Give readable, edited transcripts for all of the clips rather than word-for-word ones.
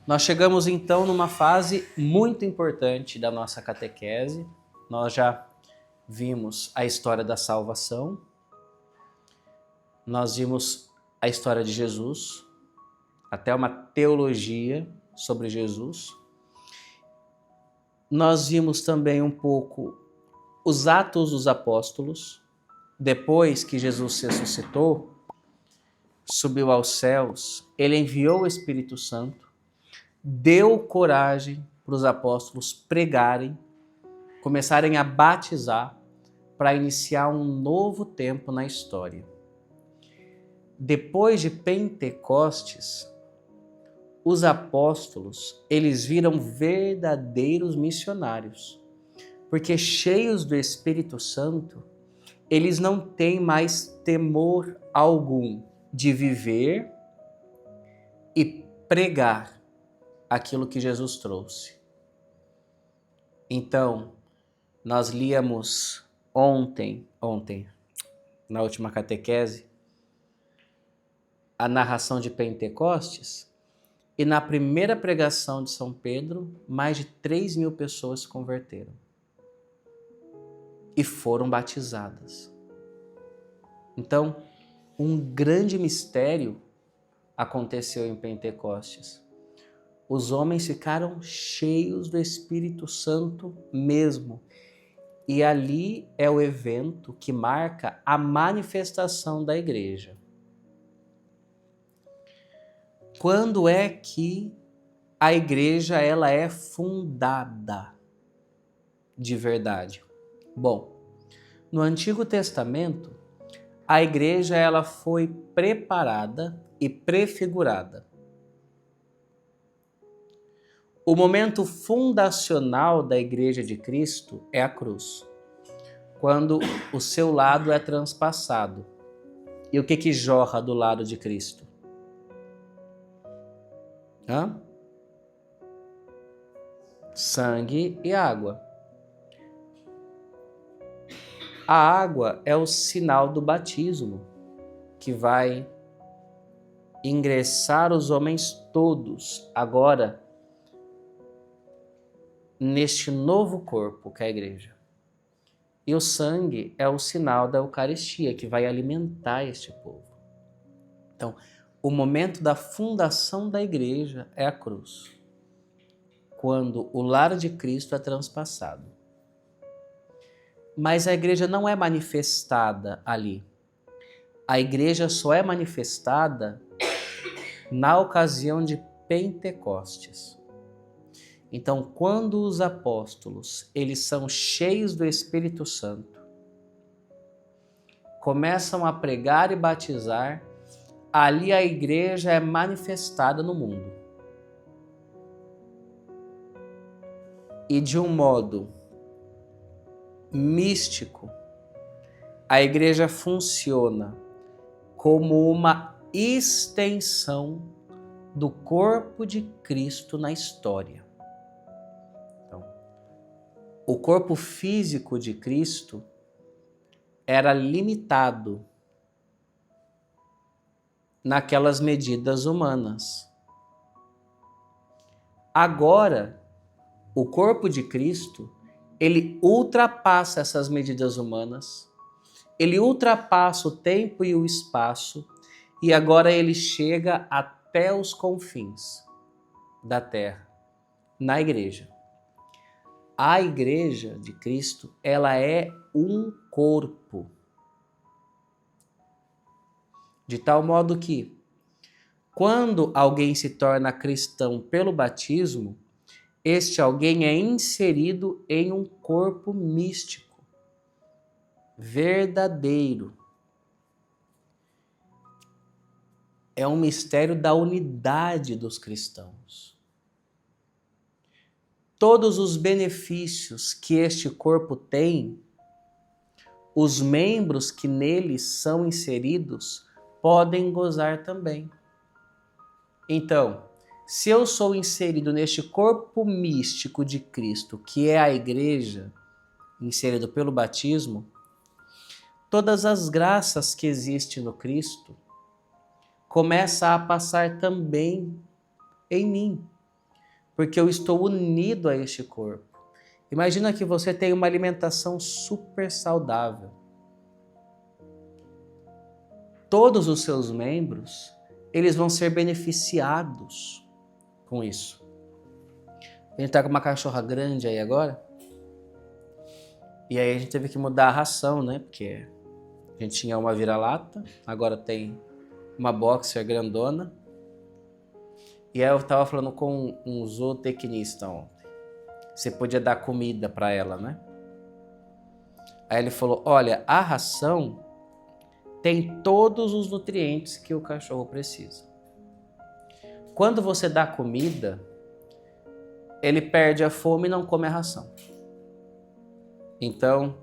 Nós chegamos então numa fase muito importante da nossa catequese. Nós já vimos a história da salvação, nós vimos a história de Jesus, até uma teologia sobre Jesus. Nós vimos também um pouco os Atos dos Apóstolos, depois que Jesus se ressuscitou, subiu aos céus, ele enviou o Espírito Santo, deu coragem para os apóstolos pregarem, começarem a batizar para iniciar um novo tempo na história. Depois de Pentecostes, os apóstolos, eles viram verdadeiros missionários, porque cheios do Espírito Santo, eles não têm mais temor algum de viver e pregar aquilo que Jesus trouxe. Então, nós líamos ontem, na última catequese, a narração de Pentecostes, e na primeira pregação de São Pedro, mais de 3.000 pessoas se converteram e foram batizadas. Então, um grande mistério aconteceu em Pentecostes. Os homens ficaram cheios do Espírito Santo mesmo. E ali é o evento que marca a manifestação da igreja. Quando é que a igreja ela é fundada de verdade? Bom, no Antigo Testamento, a igreja ela foi preparada e prefigurada. O momento fundacional da Igreja de Cristo é a cruz, quando o seu lado é transpassado. E o que jorra do lado de Cristo? Sangue e água. A água é o sinal do batismo, que vai ingressar os homens todos agora neste novo corpo que é a igreja. E o sangue é o sinal da Eucaristia, que vai alimentar este povo. Então, o momento da fundação da igreja é a cruz, quando o lar de Cristo é transpassado. Mas a igreja não é manifestada ali. A igreja só é manifestada na ocasião de Pentecostes. Então, quando os apóstolos, eles são cheios do Espírito Santo, começam a pregar e batizar, ali a igreja é manifestada no mundo. E de um modo místico, a igreja funciona como uma extensão do corpo de Cristo na história. O corpo físico de Cristo era limitado naquelas medidas humanas. Agora, o corpo de Cristo, ele ultrapassa essas medidas humanas, ele ultrapassa o tempo e o espaço, e agora ele chega até os confins da terra, na igreja. A igreja de Cristo, ela é um corpo. De tal modo que, quando alguém se torna cristão pelo batismo, este alguém é inserido em um corpo místico, verdadeiro. É um mistério da unidade dos cristãos. Todos os benefícios que este corpo tem, os membros que nele são inseridos podem gozar também. Então, se eu sou inserido neste corpo místico de Cristo, que é a igreja, inserido pelo batismo, todas as graças que existem no Cristo começam a passar também em mim. porque eu estou unido a este corpo. Imagina que você tem uma alimentação super saudável. Todos os seus membros, eles vão ser beneficiados com isso. A gente tá com uma cachorra grande aí agora. E aí a gente teve que mudar a ração, né? Porque a gente tinha uma vira-lata, agora tem uma boxer grandona. E aí eu tava falando com um zootecnista ontem. Você podia dar comida para ela, né? Aí ele falou, olha, a ração tem todos os nutrientes que o cachorro precisa. Quando você dá comida, ele perde a fome e não come a ração. Então,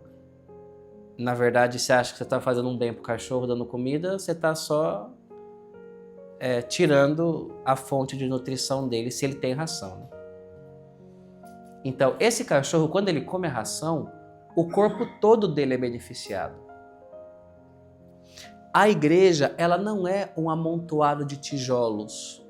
na verdade, você acha que você está fazendo um bem pro cachorro dando comida, você está só tirando a fonte de nutrição dele, se ele tem ração, né? Então, esse cachorro, quando ele come a ração, o corpo todo dele é beneficiado. A igreja, ela não é um amontoado de tijolos,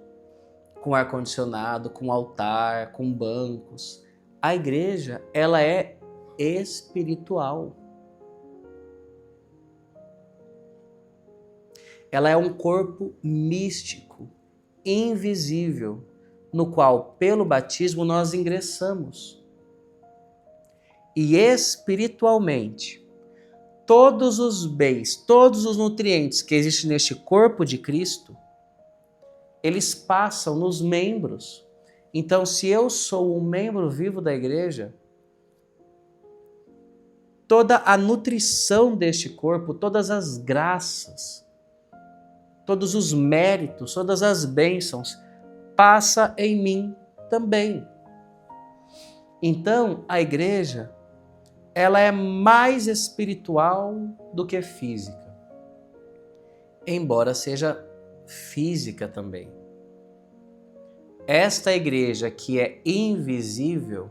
com ar-condicionado, com altar, com bancos. A igreja, ela é espiritual. Ela é um corpo místico, invisível, no qual, pelo batismo, nós ingressamos. E espiritualmente, todos os bens, todos os nutrientes que existem neste corpo de Cristo, eles passam nos membros. Então, se eu sou um membro vivo da igreja, toda a nutrição deste corpo, todas as graças, todos os méritos, todas as bênçãos, passa em mim também. Então, a igreja, ela é mais espiritual do que física, embora seja física também. Esta igreja que é invisível,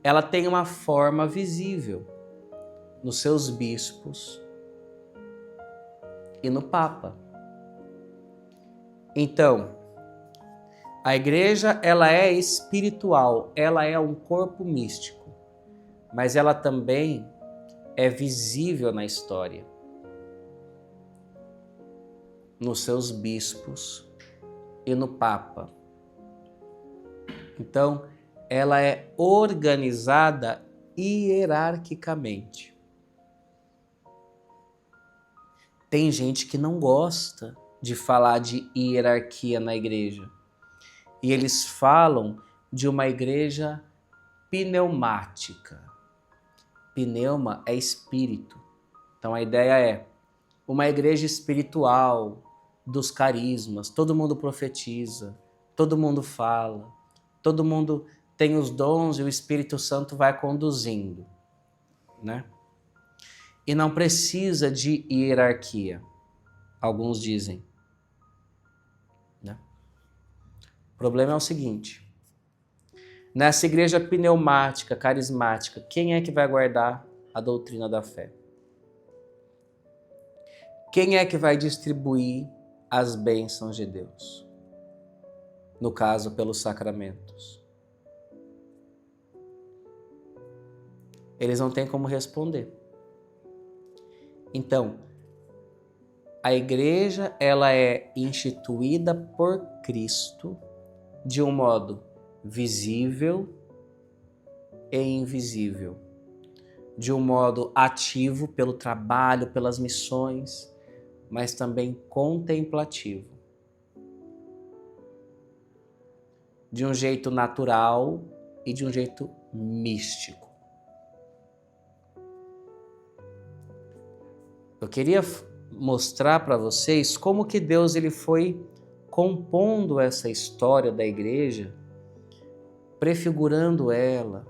ela tem uma forma visível nos seus bispos e no Papa. Então, a igreja, ela é espiritual, ela é um corpo místico, mas ela também é visível na história, nos seus bispos e no Papa. Então, ela é organizada hierarquicamente. Tem gente que não gosta de falar de hierarquia na igreja. E eles falam de uma igreja pneumática. Pneuma é espírito. Então a ideia é uma igreja espiritual, dos carismas, todo mundo profetiza, todo mundo fala, todo mundo tem os dons e o Espírito Santo vai conduzindo, né? E não precisa de hierarquia, alguns dizem, né? O problema é o seguinte: nessa igreja pneumática, carismática, quem é que vai guardar a doutrina da fé? Quem é que vai distribuir as bênçãos de Deus? No caso, pelos sacramentos. Eles não têm como responder. Então, a igreja, ela é instituída por Cristo de um modo visível e invisível, de um modo ativo pelo trabalho, pelas missões, mas também contemplativo, de um jeito natural e de um jeito místico. Eu queria mostrar para vocês como que Deus ele foi compondo essa história da igreja, prefigurando ela,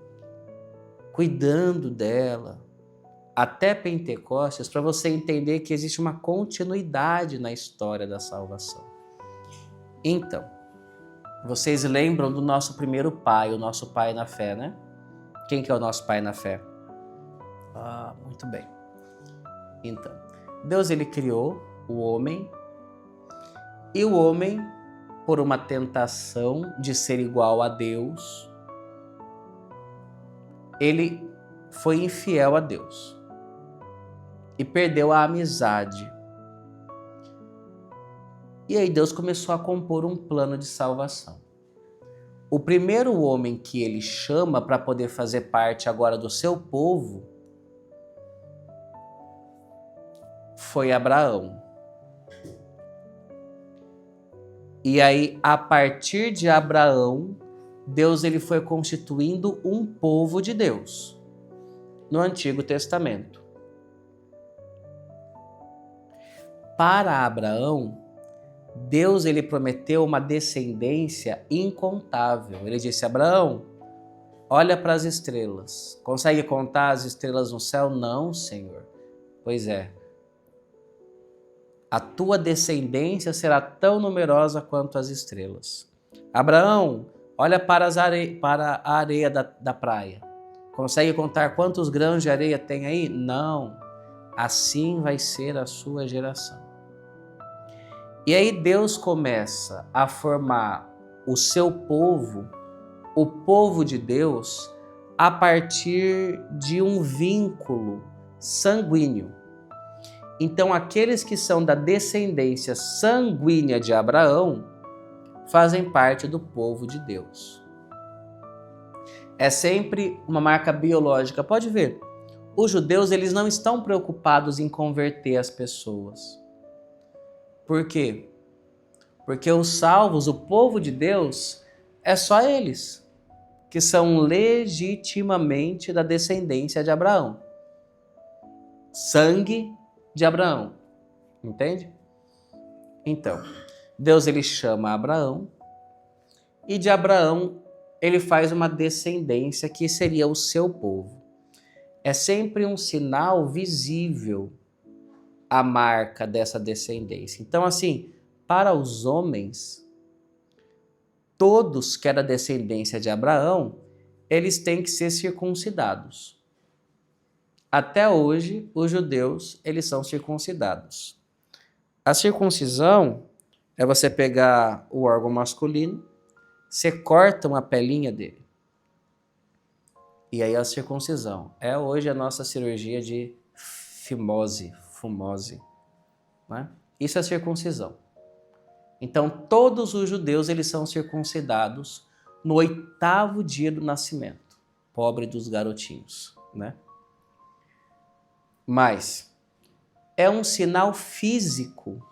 cuidando dela, até Pentecostes, para você entender que existe uma continuidade na história da salvação. Então, vocês lembram do nosso primeiro pai, o nosso pai na fé, né? Quem que é o nosso pai na fé? Muito bem. Então, Deus ele criou o homem, e o homem por uma tentação de ser igual a Deus, ele foi infiel a Deus e perdeu a amizade. E aí Deus começou a compor um plano de salvação. O primeiro homem que ele chama para poder fazer parte agora do seu povo foi Abraão. E aí, a partir de Abraão, Deus ele foi constituindo um povo de Deus no Antigo Testamento. Para Abraão, Deus ele prometeu uma descendência incontável. Ele disse: Abraão, olha para as estrelas. Consegue contar as estrelas no céu? Não, Senhor. Pois é. A tua descendência será tão numerosa quanto as estrelas. Abraão, olha para a areia da praia. Consegue contar quantos grãos de areia tem aí? Não. Assim vai ser a sua geração. E aí Deus começa a formar o seu povo, o povo de Deus, a partir de um vínculo sanguíneo. Então, aqueles que são da descendência sanguínea de Abraão fazem parte do povo de Deus. É sempre uma marca biológica. Pode ver, os judeus eles não estão preocupados em converter as pessoas. Por quê? Porque os salvos, o povo de Deus, é só eles, que são legitimamente da descendência de Abraão. Sangue de Abraão, entende? Então, Deus ele chama Abraão e de Abraão ele faz uma descendência que seria o seu povo. É sempre um sinal visível a marca dessa descendência. Então, assim, para os homens, todos que eram descendência de Abraão, eles têm que ser circuncidados. Até hoje, os judeus, eles são circuncidados. A circuncisão é você pegar o órgão masculino, você corta uma pelinha dele. E aí a circuncisão. É hoje a nossa cirurgia de fumose. Né? Isso é circuncisão. Então, todos os judeus, eles são circuncidados no 8º dia do nascimento. Pobre dos garotinhos, né? Mas é um sinal físico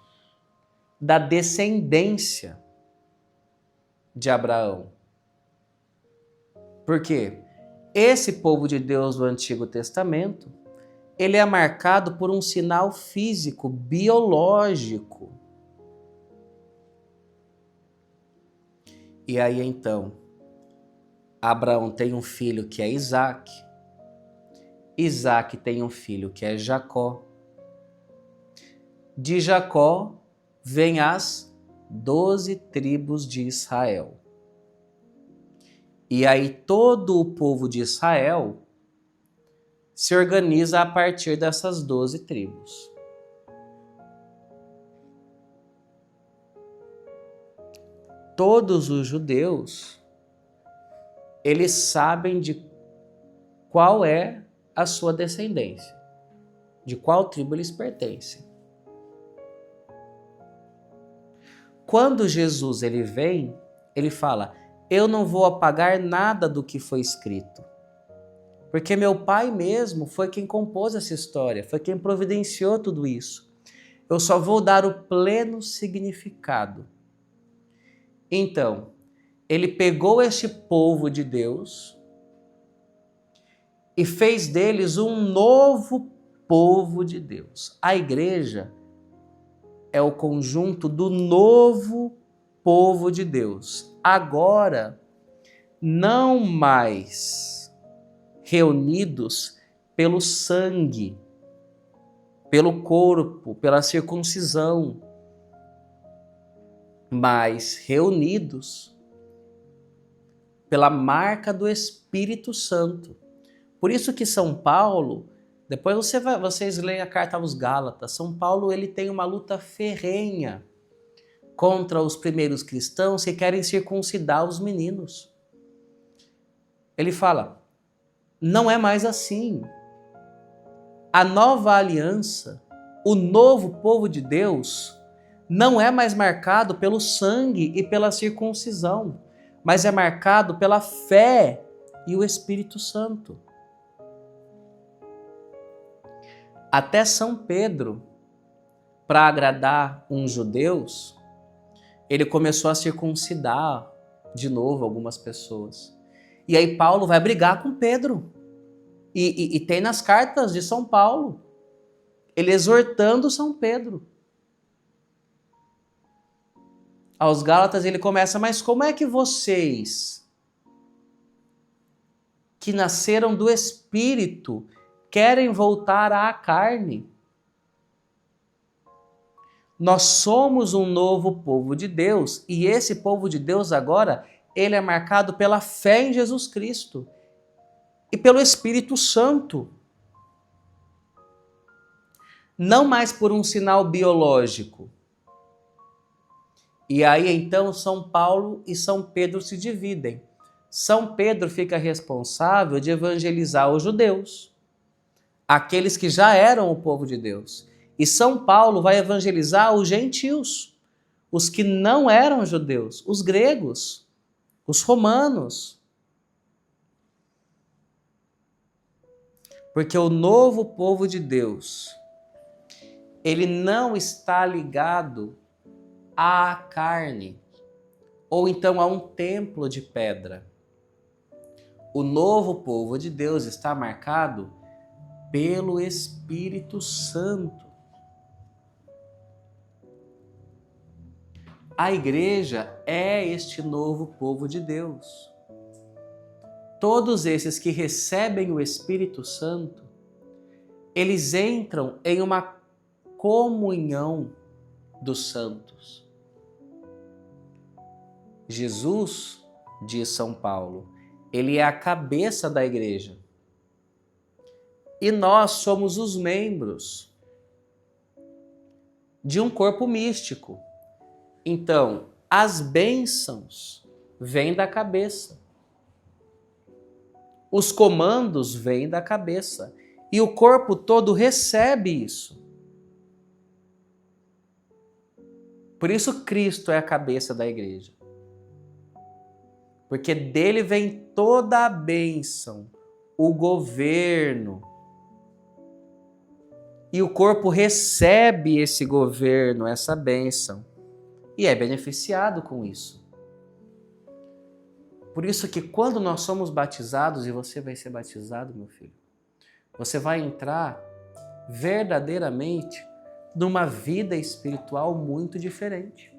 da descendência de Abraão. Por quê? Esse povo de Deus do Antigo Testamento, ele é marcado por um sinal físico, biológico. E aí então, Abraão tem um filho que é Isaac. Isaac tem um filho que é Jacó. De Jacó vem as 12 tribos de Israel. E aí todo o povo de Israel se organiza a partir dessas 12 tribos. Todos os judeus, eles sabem de qual é a sua descendência, de qual tribo eles pertencem. Quando Jesus ele vem, ele fala: eu não vou apagar nada do que foi escrito, porque meu pai mesmo foi quem compôs essa história, foi quem providenciou tudo isso. Eu só vou dar o pleno significado. Então, ele pegou este povo de Deus e fez deles um novo povo de Deus. A igreja é o conjunto do novo povo de Deus. Agora, não mais reunidos pelo sangue, pelo corpo, pela circuncisão, mas reunidos pela marca do Espírito Santo. Por isso que São Paulo, depois vocês leem a carta aos Gálatas, São Paulo ele tem uma luta ferrenha contra os primeiros cristãos que querem circuncidar os meninos. Ele fala, não é mais assim. A nova aliança, o novo povo de Deus, não é mais marcado pelo sangue e pela circuncisão, mas é marcado pela fé e o Espírito Santo. Até São Pedro, para agradar uns judeus, ele começou a circuncidar de novo algumas pessoas. E aí Paulo vai brigar com Pedro. E tem nas cartas de São Paulo, ele exortando São Pedro. Aos Gálatas ele começa, mas como é que vocês, que nasceram do Espírito, querem voltar à carne? Nós somos um novo povo de Deus, e esse povo de Deus agora, ele é marcado pela fé em Jesus Cristo e pelo Espírito Santo. Não mais por um sinal biológico. E aí então São Paulo e São Pedro se dividem. São Pedro fica responsável de evangelizar os judeus, aqueles que já eram o povo de Deus. E São Paulo vai evangelizar os gentios, os que não eram judeus, os gregos, os romanos. Porque o novo povo de Deus, ele não está ligado à carne, ou então a um templo de pedra. O novo povo de Deus está marcado pelo Espírito Santo. A igreja é este novo povo de Deus. Todos esses que recebem o Espírito Santo, eles entram em uma comunhão dos santos. Jesus, diz São Paulo, ele é a cabeça da igreja. E nós somos os membros de um corpo místico. Então, as bênçãos vêm da cabeça. Os comandos vêm da cabeça. E o corpo todo recebe isso. Por isso Cristo é a cabeça da igreja. Porque dele vem toda a bênção, o governo. E o corpo recebe esse governo, essa bênção. E é beneficiado com isso. Por isso que quando nós somos batizados, e você vai ser batizado, meu filho, você vai entrar verdadeiramente numa vida espiritual muito diferente.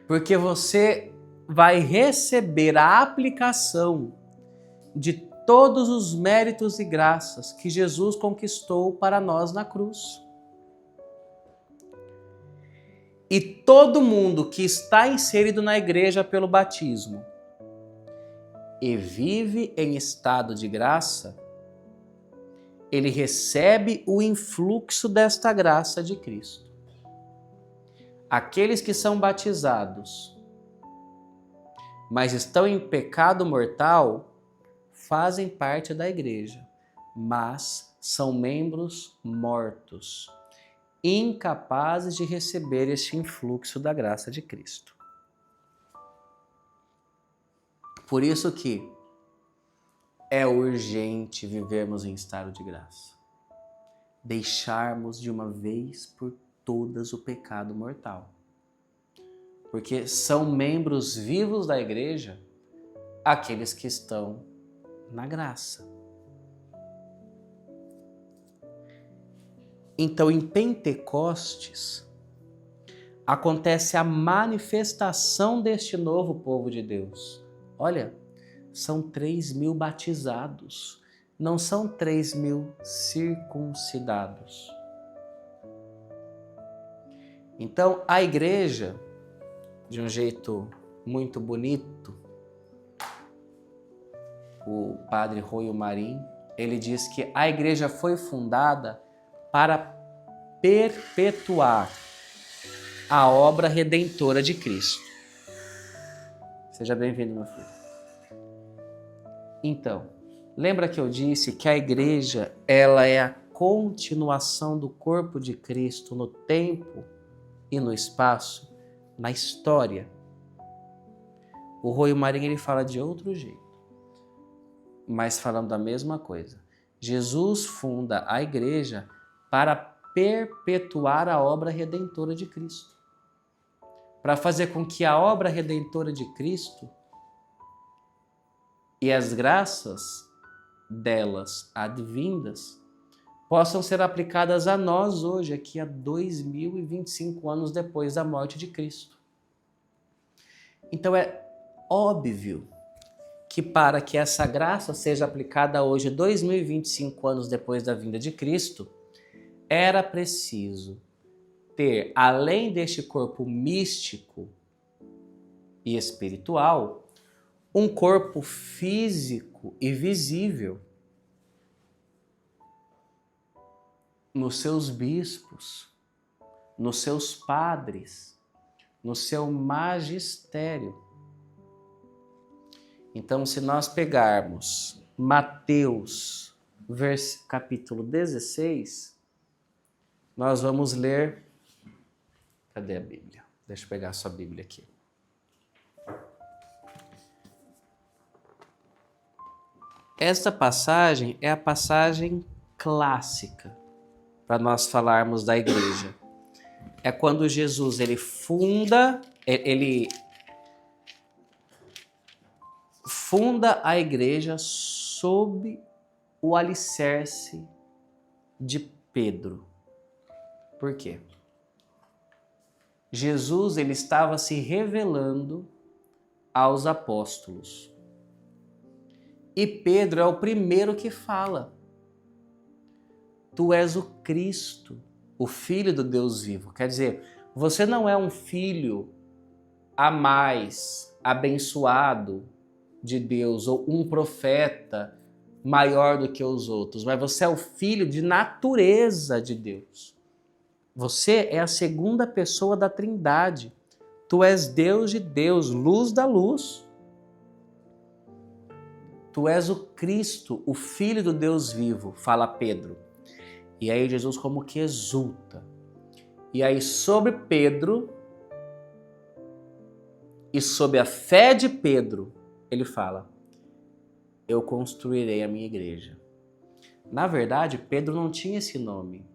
Porque você vai receber a aplicação de todos os méritos e graças que Jesus conquistou para nós na cruz. E todo mundo que está inserido na igreja pelo batismo e vive em estado de graça, ele recebe o influxo desta graça de Cristo. Aqueles que são batizados, mas estão em pecado mortal, fazem parte da igreja, mas são membros mortos, incapazes de receber este influxo da graça de Cristo. Por isso que é urgente vivermos em estado de graça. Deixarmos de uma vez por todas o pecado mortal. Porque são membros vivos da igreja aqueles que estão na graça. Então, em Pentecostes, acontece a manifestação deste novo povo de Deus. Olha, são 3.000 batizados, não são 3.000 circuncidados. Então, a igreja, de um jeito muito bonito, o padre Royo Marim, ele diz que a igreja foi fundada para perpetuar a obra redentora de Cristo. Seja bem-vindo, meu filho. Então, lembra que eu disse que a igreja, ela é a continuação do corpo de Cristo no tempo e no espaço, na história. O Roio Marinho, ele fala de outro jeito, mas falando da mesma coisa. Jesus funda a igreja para perpetuar a obra redentora de Cristo. Para fazer com que a obra redentora de Cristo e as graças delas advindas possam ser aplicadas a nós hoje, aqui a 2025 anos depois da morte de Cristo. Então é óbvio que para que essa graça seja aplicada hoje, 2025 anos depois da vinda de Cristo, era preciso ter, além deste corpo místico e espiritual, um corpo físico e visível nos seus bispos, nos seus padres, no seu magistério. Então, se nós pegarmos Mateus, capítulo 16, nós vamos ler... Cadê a Bíblia? Deixa eu pegar a sua Bíblia aqui. Esta passagem é a passagem clássica para nós falarmos da igreja. É quando Jesus ele funda a igreja sob o alicerce de Pedro. Por quê? Jesus ele estava se revelando aos apóstolos. E Pedro é o primeiro que fala: Tu és o Cristo, o Filho do Deus vivo. Quer dizer, você não é um filho a mais abençoado de Deus ou um profeta maior do que os outros, mas você é o filho de natureza de Deus. Você é a segunda pessoa da Trindade. Tu és Deus de Deus, luz da luz. Tu és o Cristo, o Filho do Deus vivo, fala Pedro. E aí Jesus como que exulta. E aí sobre Pedro e sob a fé de Pedro, ele fala: eu construirei a minha igreja. Na verdade, Pedro não tinha esse nome.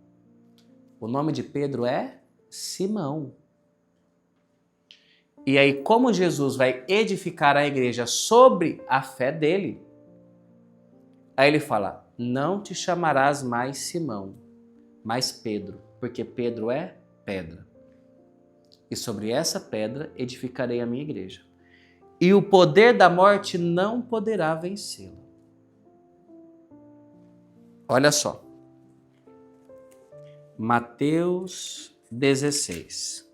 O nome de Pedro é Simão. E aí, como Jesus vai edificar a igreja sobre a fé dele, aí ele fala: não te chamarás mais Simão, mas Pedro, porque Pedro é pedra. E sobre essa pedra edificarei a minha igreja. E o poder da morte não poderá vencê-la. Olha só. Mateus 16.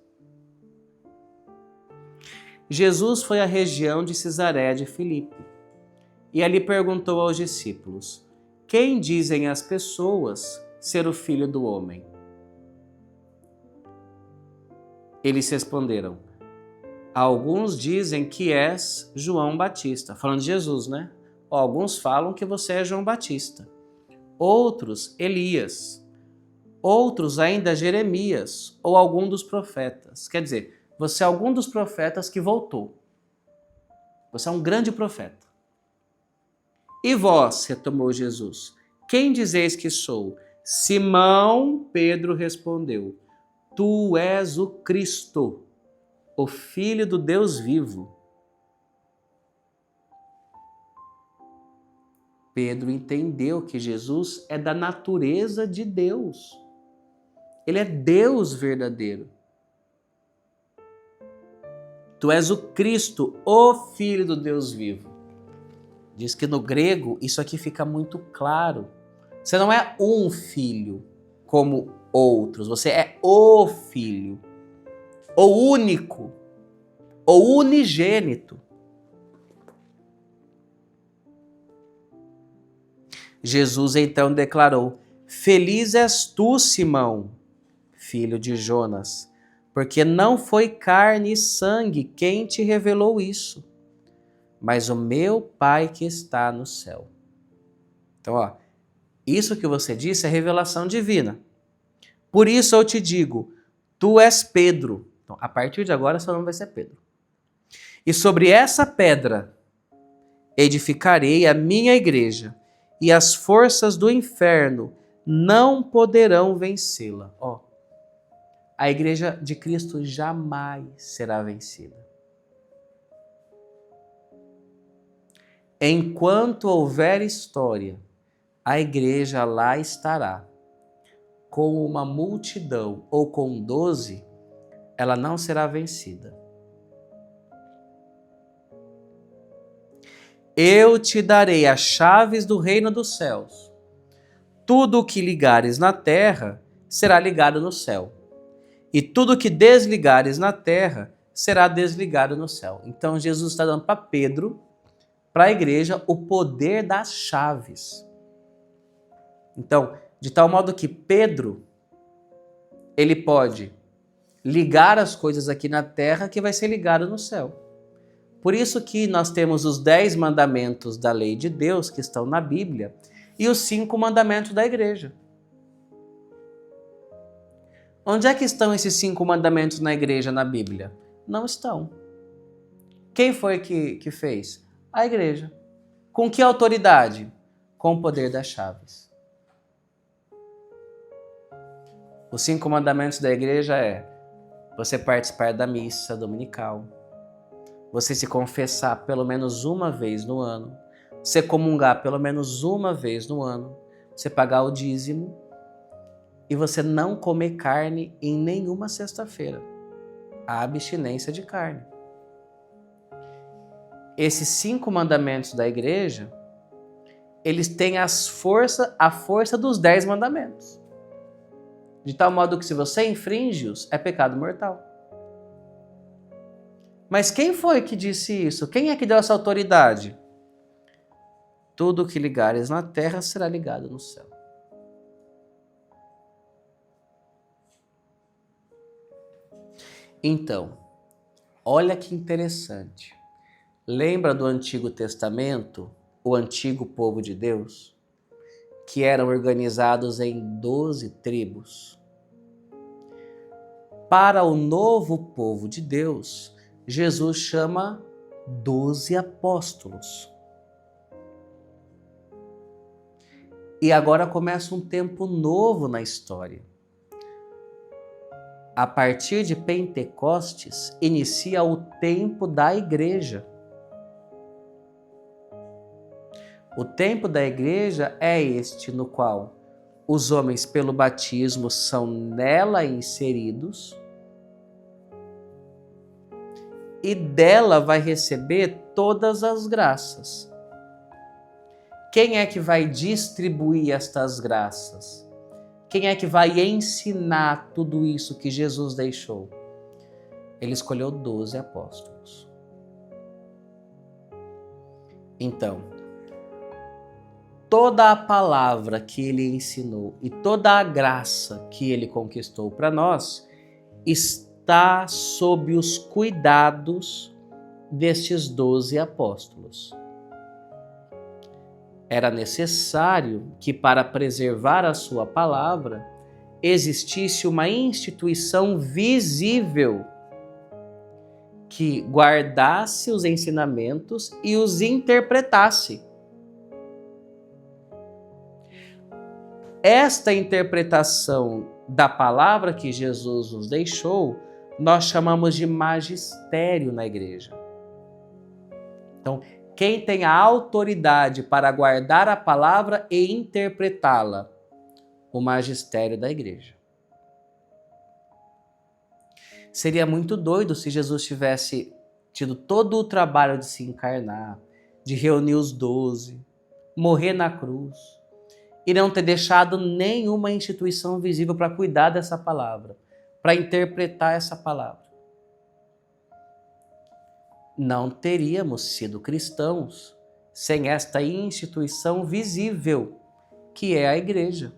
Jesus foi à região de Cesareia de Filipe e ali perguntou aos discípulos: quem dizem as pessoas ser o Filho do Homem? Eles responderam: alguns dizem que és João Batista. Falando de Jesus, né? Alguns falam que você é João Batista. Outros, Elias. Outros ainda Jeremias ou algum dos profetas. Quer dizer, você é algum dos profetas que voltou. Você é um grande profeta. E vós, retomou Jesus, quem dizeis que sou? Simão Pedro respondeu: tu és o Cristo, o Filho do Deus vivo. Pedro entendeu que Jesus é da natureza de Deus. Ele é Deus verdadeiro. Tu és o Cristo, o Filho do Deus vivo. Diz que no grego isso aqui fica muito claro. Você não é um filho como outros, você é o Filho, o único, o unigênito. Jesus então declarou: feliz és tu, Simão, filho de Jonas, porque não foi carne e sangue quem te revelou isso, mas o meu Pai que está no céu. Então, ó, isso que você disse é revelação divina. Por isso eu te digo, tu és Pedro. Então, a partir de agora, seu nome vai ser Pedro. E sobre essa pedra edificarei a minha igreja, e as forças do inferno não poderão vencê-la. Ó, a igreja de Cristo jamais será vencida. Enquanto houver história, a igreja lá estará. Com uma multidão ou com 12, ela não será vencida. Eu te darei as chaves do reino dos céus. Tudo o que ligares na terra será ligado no céu. E tudo o que desligares na terra será desligado no céu. Então Jesus está dando para Pedro, para a igreja, o poder das chaves. Então, de tal modo que Pedro, ele pode ligar as coisas aqui na terra que vai ser ligado no céu. Por isso que nós temos os 10 mandamentos da lei de Deus que estão na Bíblia e os 5 mandamentos da igreja. Onde é que estão esses 5 mandamentos na igreja, na Bíblia? Não estão. Quem foi que fez? A igreja. Com que autoridade? Com o poder das chaves. Os 5 mandamentos da igreja é você participar da missa dominical, você se confessar pelo menos uma vez no ano, você comungar pelo menos uma vez no ano, você pagar o dízimo e você não comer carne em nenhuma sexta-feira. A abstinência de carne. Esses 5 mandamentos da igreja, eles têm a força dos 10 mandamentos. De tal modo que se você infringe-os, é pecado mortal. Mas quem foi que disse isso? Quem é que deu essa autoridade? Tudo o que ligares na terra será ligado no céu. Então, olha que interessante. Lembra do Antigo Testamento, o antigo povo de Deus, que eram organizados em 12 tribos? Para o novo povo de Deus, Jesus chama 12 apóstolos. E agora começa um tempo novo na história. A partir de Pentecostes, inicia o tempo da igreja. O tempo da igreja é este no qual os homens, pelo batismo, são nela inseridos e dela vai receber todas as graças. Quem é que vai distribuir estas graças? Quem é que vai ensinar tudo isso que Jesus deixou? Ele escolheu 12 apóstolos. Então, toda a palavra que ele ensinou e toda a graça que ele conquistou para nós está sob os cuidados destes 12 apóstolos. Era necessário que, para preservar a sua palavra, existisse uma instituição visível que guardasse os ensinamentos e os interpretasse. Esta interpretação da palavra que Jesus nos deixou, nós chamamos de magistério na igreja. Então, quem tem a autoridade para guardar a palavra e interpretá-la? O magistério da igreja. Seria muito doido se Jesus tivesse tido todo o trabalho de se encarnar, de reunir os 12, morrer na cruz, e não ter deixado nenhuma instituição visível para cuidar dessa palavra, para interpretar essa palavra. Não teríamos sido cristãos sem esta instituição visível, que é a igreja.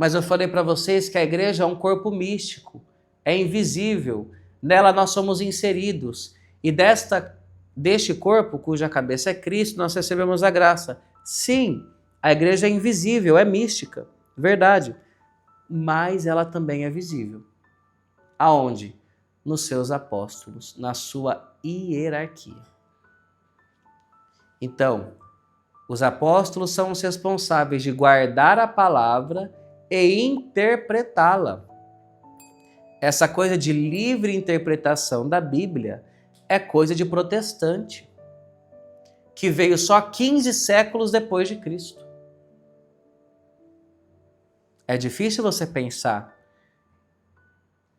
Mas eu falei para vocês que a igreja é um corpo místico, é invisível, nela nós somos inseridos. E deste corpo, cuja cabeça é Cristo, nós recebemos a graça. Sim, a igreja é invisível, é mística, verdade. Mas ela também é visível. Aonde? Nos seus apóstolos, na sua hierarquia. Então, os apóstolos são os responsáveis de guardar a palavra e interpretá-la. Essa coisa de livre interpretação da Bíblia é coisa de protestante, que veio só 15 séculos depois de Cristo. É difícil você pensar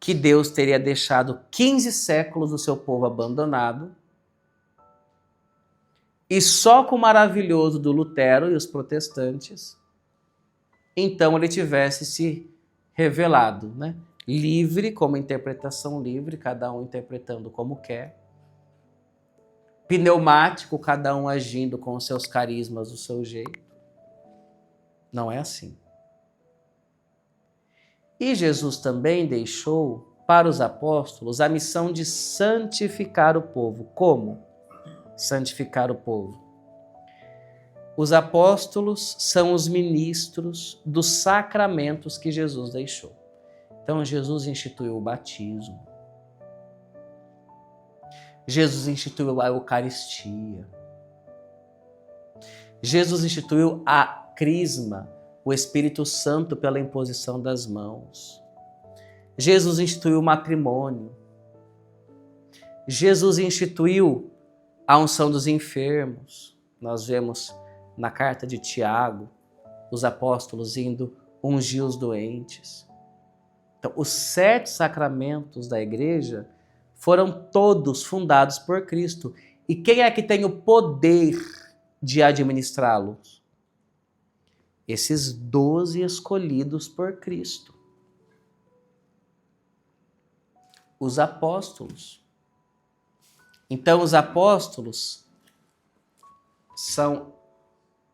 que Deus teria deixado 15 séculos do seu povo abandonado e só com o maravilhoso do Lutero e os protestantes, então ele tivesse se revelado, né? Livre, como interpretação livre, cada um interpretando como quer. Pneumático, cada um agindo com os seus carismas do seu jeito. Não é assim. E Jesus também deixou para os apóstolos a missão de santificar o povo. Como santificar o povo? Os apóstolos são os ministros dos sacramentos que Jesus deixou. Então, Jesus instituiu o batismo. Jesus instituiu a Eucaristia. Jesus instituiu a crisma, o Espírito Santo pela imposição das mãos. Jesus instituiu o matrimônio. Jesus instituiu a unção dos enfermos. Nós vemos na carta de Tiago, os apóstolos indo ungir os doentes. Então, os 7 sacramentos da igreja foram todos fundados por Cristo. E quem é que tem o poder de administrá-los? Esses 12 escolhidos por Cristo. Os apóstolos. Então, os apóstolos são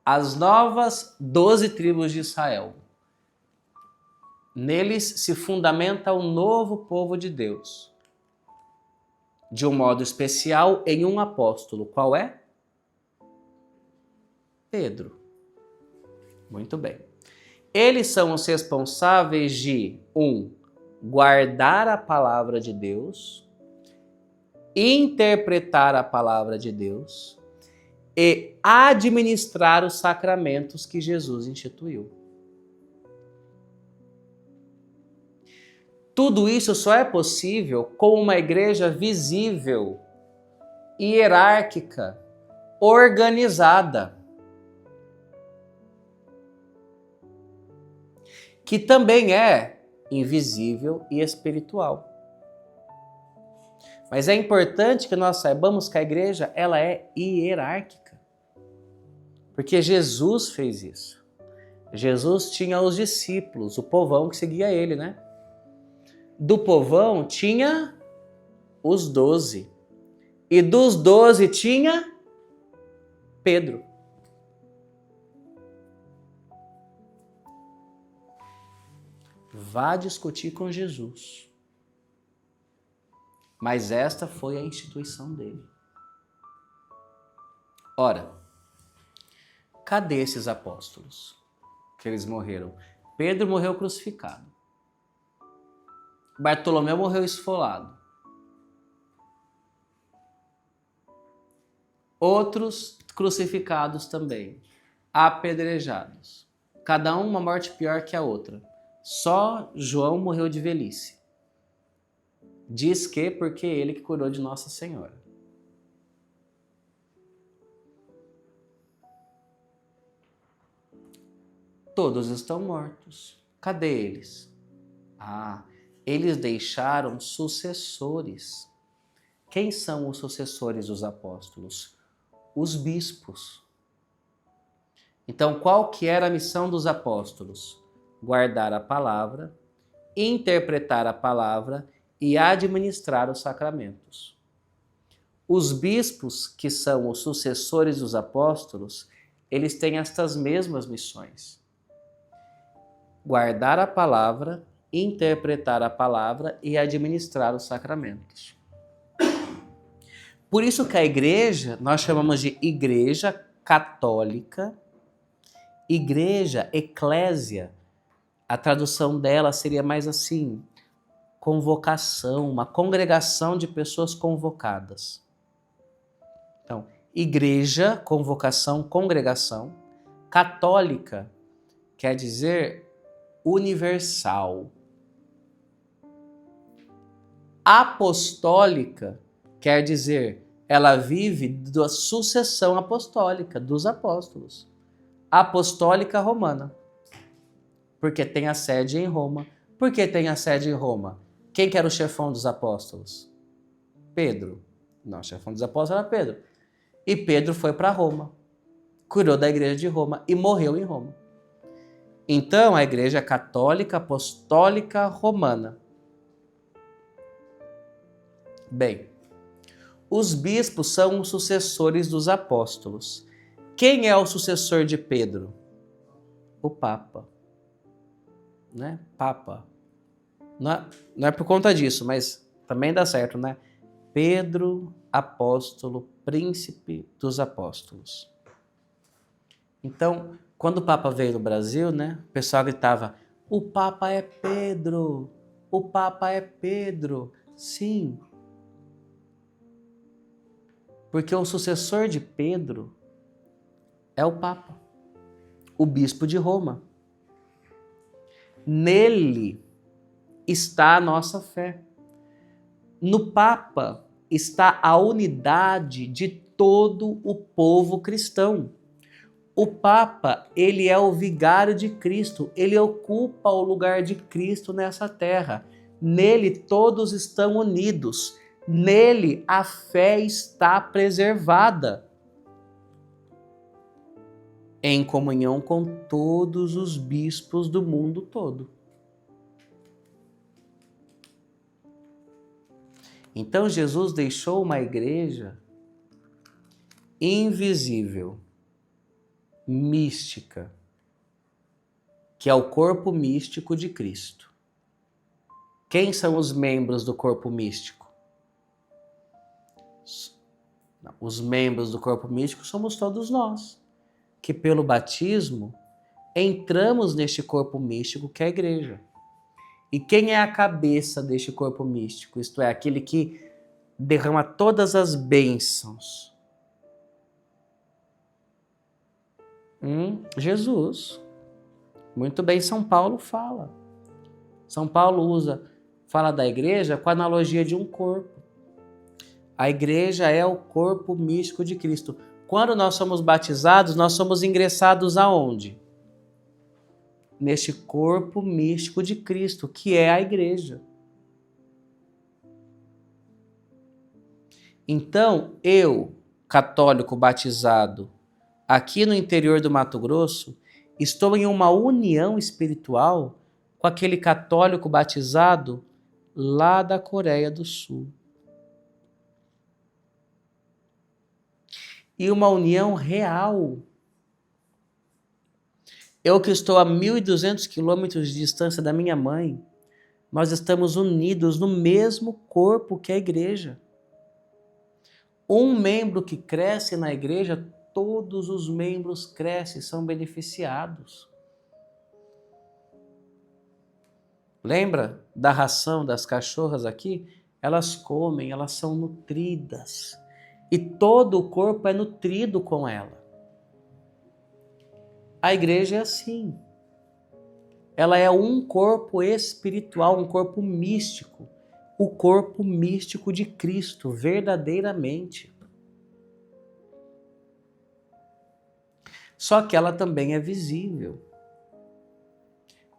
as novas 12 tribos de Israel. Neles se fundamenta o novo povo de Deus. De um modo especial, em um apóstolo. Qual é? Pedro. Muito bem. Eles são os responsáveis de, guardar a palavra de Deus, interpretar a palavra de Deus e administrar os sacramentos que Jesus instituiu. Tudo isso só é possível com uma igreja visível, hierárquica, organizada, que também é invisível e espiritual. Mas é importante que nós saibamos que a igreja ela é hierárquica, porque Jesus fez isso. Jesus tinha os discípulos, o povão que seguia ele, né? Do povão tinha os 12. E dos 12 tinha Pedro. Vá discutir com Jesus. Mas esta foi a instituição dele. Ora, cadê esses apóstolos que eles morreram? Pedro morreu crucificado. Bartolomeu morreu esfolado. Outros crucificados também, apedrejados. Cada um uma morte pior que a outra. Só João morreu de velhice. Diz que porque ele que curou de Nossa Senhora. Todos estão mortos. Cadê eles? Eles deixaram sucessores. Quem são os sucessores dos apóstolos? Os bispos. Então, qual que era a missão dos apóstolos? Guardar a palavra, interpretar a palavra e administrar os sacramentos. Os bispos, que são os sucessores dos apóstolos, eles têm estas mesmas missões. guardar a palavra, interpretar a palavra e administrar os sacramentos. Por isso que a igreja, nós chamamos de igreja católica, igreja, eclésia. A tradução dela seria mais assim, convocação, uma congregação de pessoas convocadas. Então, igreja, convocação, congregação. Católica quer dizer universal. Apostólica quer dizer, ela vive da sucessão apostólica dos apóstolos. Apostólica romana, porque tem a sede em Roma. Por que tem a sede em Roma? Quem que era o chefão dos apóstolos? Pedro. Não, o chefão dos apóstolos era Pedro. E Pedro foi para Roma, cuidou da igreja de Roma e morreu em Roma. Então, a igreja católica apostólica romana. Bem, os bispos são os sucessores dos apóstolos. Quem é o sucessor de Pedro? O Papa. Né? Papa. Não é por conta disso, mas também dá certo, né? Pedro, apóstolo, príncipe dos apóstolos. Então, quando o Papa veio no Brasil, né, o pessoal gritava, o Papa é Pedro, o Papa é Pedro. Sim, porque o sucessor de Pedro é o Papa, o bispo de Roma. Nele está a nossa fé. No Papa está a unidade de todo o povo cristão. O Papa, ele é o vigário de Cristo, ele ocupa o lugar de Cristo nessa terra. Nele todos estão unidos, nele a fé está preservada. Em comunhão com todos os bispos do mundo todo. Então Jesus deixou uma igreja invisível, mística, que é o corpo místico de Cristo. Quem são os membros do corpo místico? Os membros do corpo místico somos todos nós, que pelo batismo entramos neste corpo místico que é a igreja. E quem é a cabeça deste corpo místico? Isto é, aquele que derrama todas as bênçãos. Jesus. Muito bem, São Paulo fala. São Paulo fala da igreja com a analogia de um corpo. A igreja é o corpo místico de Cristo. Quando nós somos batizados, nós somos ingressados aonde? Neste corpo místico de Cristo, que é a igreja. Então, eu, católico batizado, aqui no interior do Mato Grosso, estou em uma união espiritual com aquele católico batizado lá da Coreia do Sul. E uma união real. Eu que estou a 1.200 quilômetros de distância da minha mãe, nós estamos unidos no mesmo corpo que a igreja. Um membro que cresce na igreja, todos os membros crescem, são beneficiados. Lembra da ração das cachorras aqui? Elas comem, elas são nutridas. E todo o corpo é nutrido com ela. A igreja é assim. Ela é um corpo espiritual, um corpo místico. O corpo místico de Cristo, verdadeiramente. Só que ela também é visível.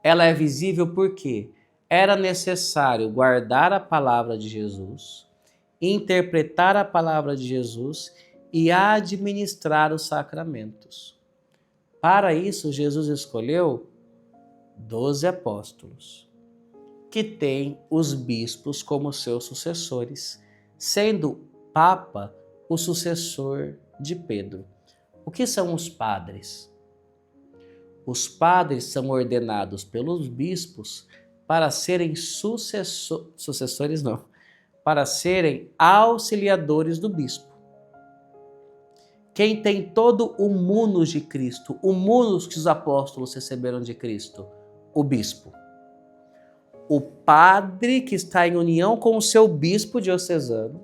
Ela é visível porque era necessário guardar a palavra de Jesus, interpretar a palavra de Jesus e administrar os sacramentos. Para isso, Jesus escolheu 12 apóstolos, que têm os bispos como seus sucessores, sendo Papa o sucessor de Pedro. O que são os padres? Os padres são ordenados pelos bispos para serem sucessores, não, para serem auxiliadores do bispo. Quem tem todo o munus de Cristo, o munus que os apóstolos receberam de Cristo? O bispo. O padre que está em união com o seu bispo diocesano,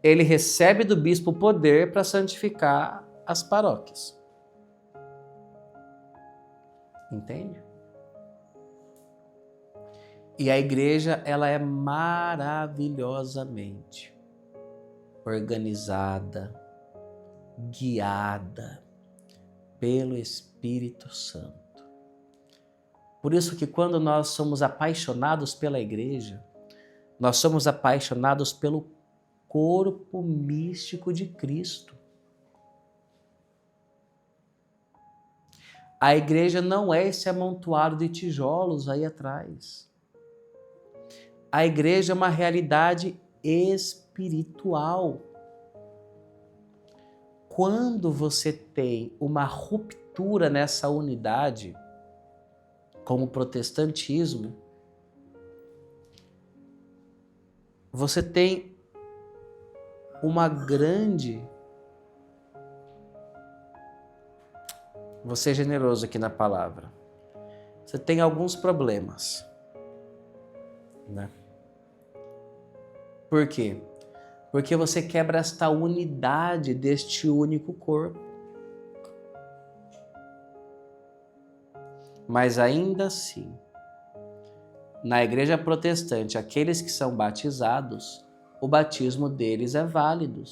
ele recebe do bispo poder para santificar as paróquias. Entende? E a igreja, ela é maravilhosamente organizada, guiada pelo Espírito Santo. Por isso que quando nós somos apaixonados pela igreja, nós somos apaixonados pelo corpo místico de Cristo. A igreja não é esse amontoado de tijolos aí atrás. A igreja é uma realidade espiritual. Quando você tem uma ruptura nessa unidade, como o protestantismo, você tem uma grande... Vou ser generoso aqui na palavra. Você tem alguns problemas, né? Por quê? Porque você quebra esta unidade deste único corpo. Mas ainda assim, na igreja protestante, aqueles que são batizados, o batismo deles é válido,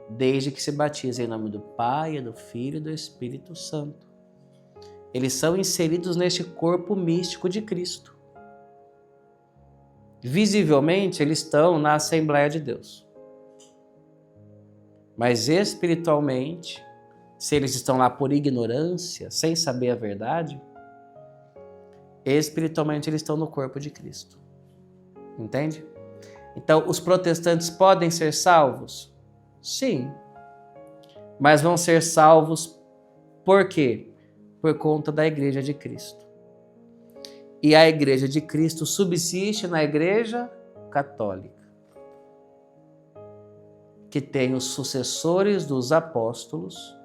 desde que se batizem em nome do Pai, do Filho e do Espírito Santo. Eles são inseridos neste corpo místico de Cristo. Visivelmente, eles estão na Assembleia de Deus. Mas espiritualmente, se eles estão lá por ignorância, sem saber a verdade, espiritualmente eles estão no corpo de Cristo. Entende? Então, os protestantes podem ser salvos? Sim. Mas vão ser salvos por quê? Por conta da Igreja de Cristo. E a Igreja de Cristo subsiste na Igreja Católica, que tem os sucessores dos apóstolos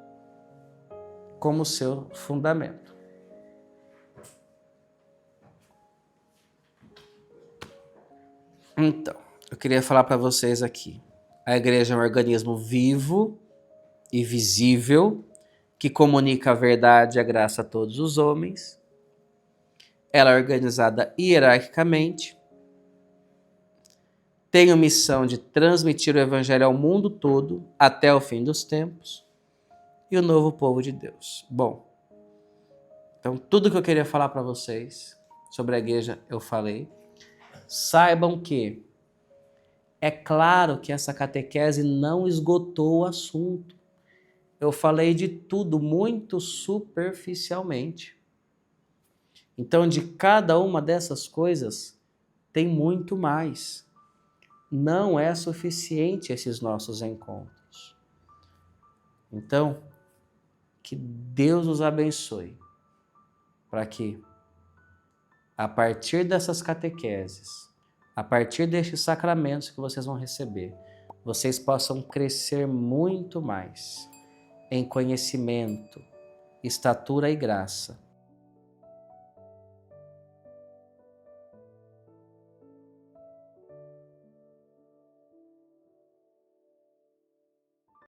como seu fundamento. Então, eu queria falar para vocês aqui. A igreja é um organismo vivo e visível que comunica a verdade e a graça a todos os homens. Ela é organizada hierarquicamente, tem a missão de transmitir o evangelho ao mundo todo até o fim dos tempos e o novo povo de Deus. Bom, então tudo que eu queria falar para vocês sobre a igreja eu falei. Saibam que é claro que essa catequese não esgotou o assunto. Eu falei de tudo muito superficialmente. Então, de cada uma dessas coisas, tem muito mais. Não é suficiente esses nossos encontros. Então, que Deus os abençoe, para que, a partir dessas catequeses, a partir destes sacramentos que vocês vão receber, vocês possam crescer muito mais em conhecimento, estatura e graça,